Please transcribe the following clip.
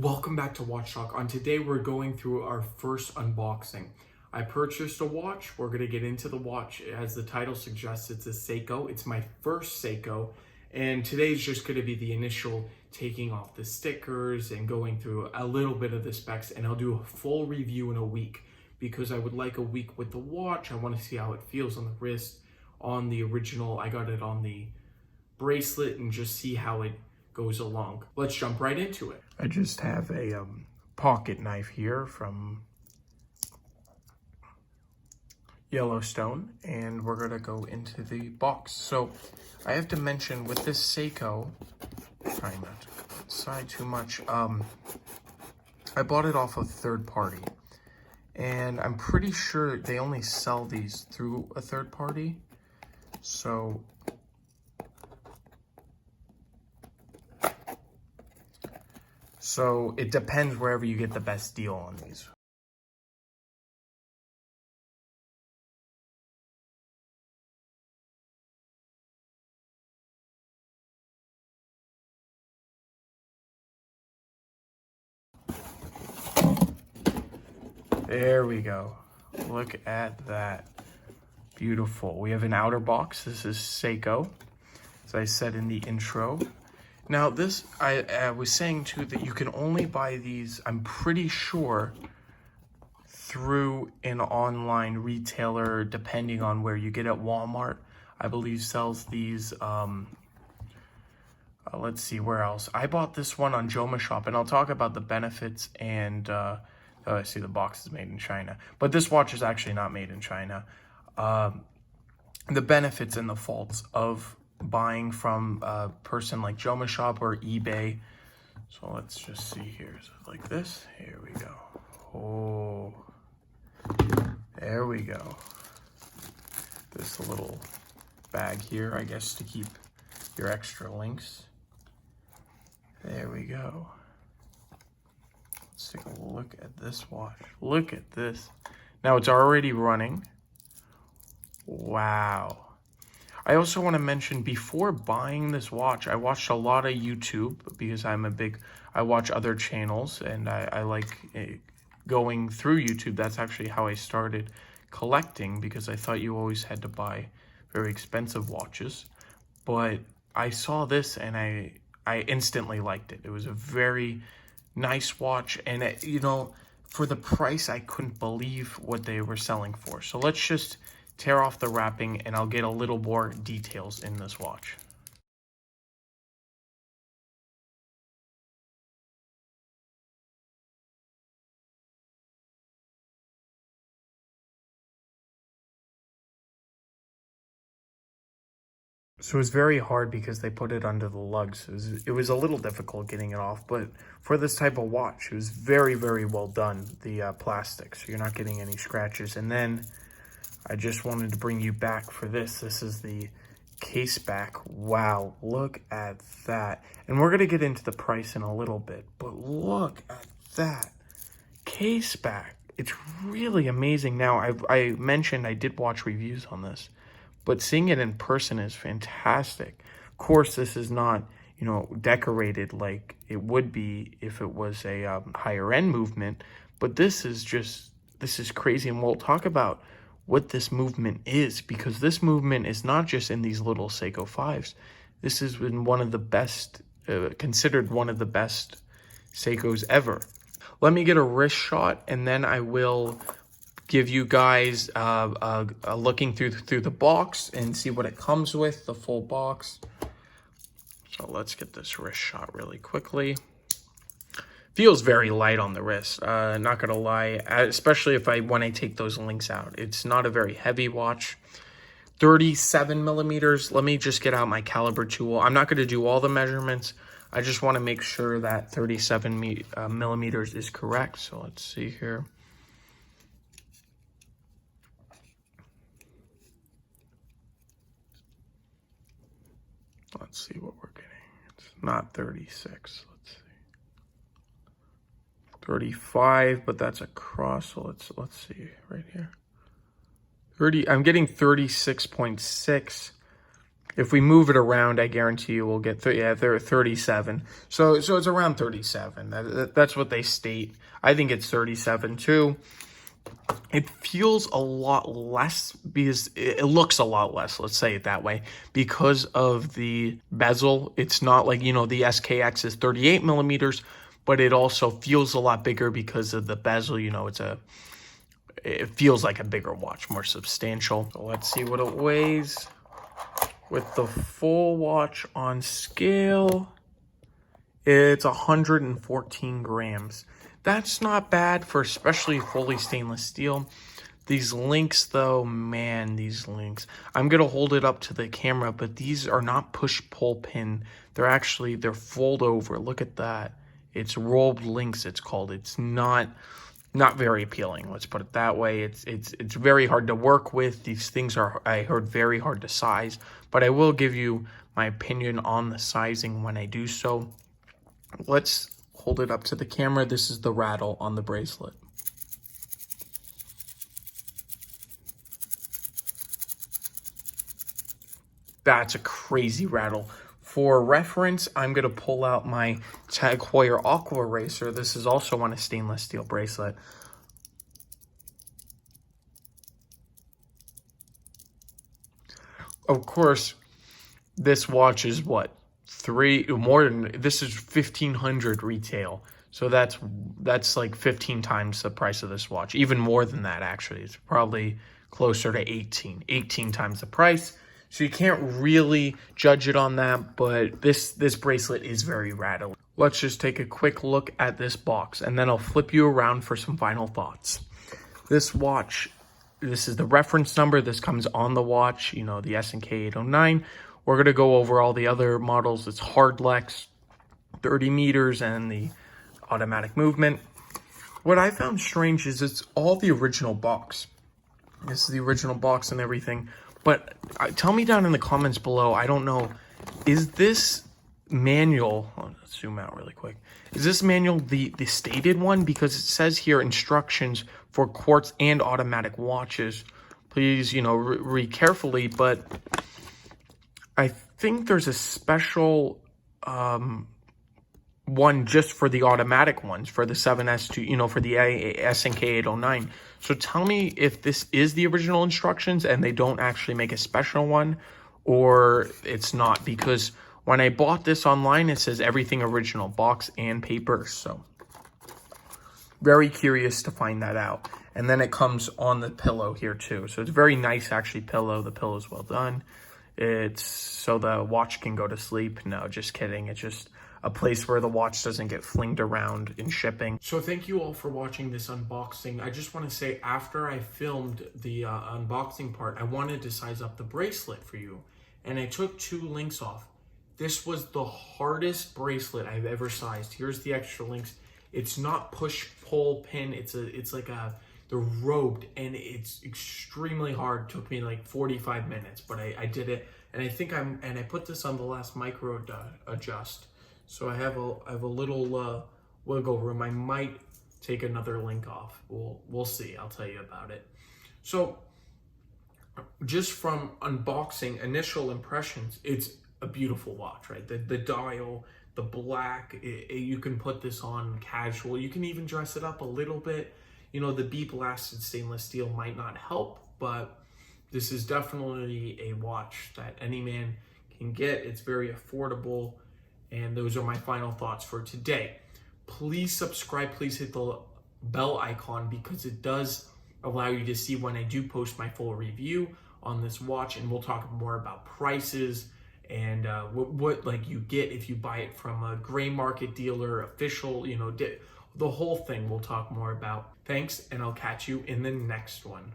Welcome back to Watch Talk. On today, we're going through our first unboxing. I purchased a watch. We're going to get into the watch. As the title suggests, it's a Seiko. It's my first Seiko. And today's just going to be the initial taking off the stickers and going through a little bit of the specs. And I'll do a full review in a week because I would like a week with the watch. I want to see how it feels on the wrist. On the original, I got it on the bracelet and just see how it goes along. Let's jump right into it. I just have a pocket knife here from Yellowstone, and we're gonna go into the box. So I have to mention with this Seiko, trying not to go inside too much, I bought it off a third party, and I'm pretty sure they only sell these through a third party. So it depends wherever you get the best deal on these. There we go. Look at that. Beautiful. We have an outer box. This is Seiko, as I said in the intro. Now this, I was saying too that you can only buy these, I'm pretty sure, through an online retailer, depending on where you get at. Walmart, I believe, sells these. Let's see, where else? I bought this one on Joma Shop, and I'll talk about the benefits and, I see the box is made in China. But this watch is actually not made in China. The benefits and the faults of buying from a person like Joma Shop or eBay. So let's just see here. So like this. Here we go. Oh, there we go. This little bag here, I guess, to keep your extra links. There we go. Let's take a look at this watch. Look at this. Now it's already running. Wow. I also want to mention, before buying this watch, I watched a lot of YouTube because I watch other channels, and I like going through YouTube. That's actually how I started collecting, because I thought you always had to buy very expensive watches. But I saw this and I instantly liked it. It was a very nice watch, and you know, for the price, I couldn't believe what they were selling for. So let's just tear off the wrapping and I'll get a little more details in this watch. So it was very hard because they put it under the lugs. It was a little difficult getting it off, but for this type of watch, it was very, very well done, the plastic, so you're not getting any scratches. And then I just wanted to bring you back for this. This is the case back. Wow, look at that. And we're gonna get into the price in a little bit, but look at that case back. It's really amazing. Now, I mentioned I did watch reviews on this, but seeing it in person is fantastic. Of course, this is not, you know, decorated like it would be if it was a higher end movement, but this is crazy. And we'll talk about what this movement is, because this movement is not just in these little Seiko 5s. This has been one of the best, considered one of the best Seikos ever. Let me get a wrist shot, and then I will give you guys a looking through the box and see what it comes with, the full box. So let's get this wrist shot really quickly. Feels very light on the wrist, not gonna lie, especially when I take those links out. It's not a very heavy watch. 37 millimeters. Let me just get out my caliber tool. I'm not gonna do all the measurements. I just wanna make sure that 37 millimeters is correct. So let's see here. Let's see what we're getting. It's not 36. 35, but that's a cross, so let's see right here. I'm getting 36.6. If we move it around, I guarantee you we'll get, they're 37. So it's around 37. That's what they state. I think it's 37 too. It feels a lot less because it looks a lot less, let's say it that way, because of the bezel. It's not like, the SKX is 38 millimeters, but it also feels a lot bigger because of the bezel. It feels like a bigger watch, more substantial. So let's see what it weighs with the full watch on scale. It's 114 grams. That's not bad for especially fully stainless steel. These links though, man, these links. I'm going to hold it up to the camera, but these are not push-pull pin. They're fold over. Look at that. It's rolled links, it's called. It's not very appealing. Let's put it that way. It's very hard to work with. These things are, I heard, very hard to size, but I will give you my opinion on the sizing when I do so. Let's hold it up to the camera. This is the rattle on the bracelet. That's a crazy rattle. For reference, I'm going to pull out my Tag Heuer Aqua Racer. This is also on a stainless steel bracelet. Of course, this watch is what? This is 1,500 retail. So that's like 15 times the price of this watch. Even more than that, actually. It's probably closer to 18 times the price. So you can't really judge it on that, but this bracelet is very rattling. Let's just take a quick look at this box, and then I'll flip you around for some final thoughts. This watch, this is the reference number. This comes on the watch, the S&K 809. We're going to go over all the other models. It's Hardlex, 30 meters, and the automatic movement. What I found strange is it's all the original box. This is the original box and everything. But tell me down in the comments below, I don't know, is this manual, let's zoom out really quick. Is this manual the stated one? Because it says here instructions for quartz and automatic watches. Please, read carefully, but I think there's a special one just for the automatic ones, for the 7S2, for the S&K 809. So tell me if this is the original instructions and they don't actually make a special one, or it's not, because when I bought this online, it says everything original, box and paper. So very curious to find that out. And then it comes on the pillow here too. So it's a very nice actually pillow. The pillow is well done. It's so the watch can go to sleep. No, just kidding. It's just a place where the watch doesn't get flinged around in shipping. So thank you all for watching this unboxing. I just want to say, after I filmed the unboxing part, I wanted to size up the bracelet for you, and I took 2 links off. This was the hardest bracelet I've ever sized. Here's the extra links. It's not push-pull pin. It's like they're robed, and it's extremely hard. It took me like 45 minutes, but I did it. And I think I put this on the last micro adjust. So I have a little wiggle room. I might take another link off. We'll see. I'll tell you about it. So just from unboxing, initial impressions, it's a beautiful watch, right? The dial, the black, you can put this on casual. You can even dress it up a little bit. The bead-blasted stainless steel might not help, but this is definitely a watch that any man can get. It's very affordable. And those are my final thoughts for today. Please subscribe. Please hit the bell icon, because it does allow you to see when I do post my full review on this watch. And we'll talk more about prices and what like you get if you buy it from a gray market dealer, official, the whole thing we'll talk more about. Thanks, and I'll catch you in the next one.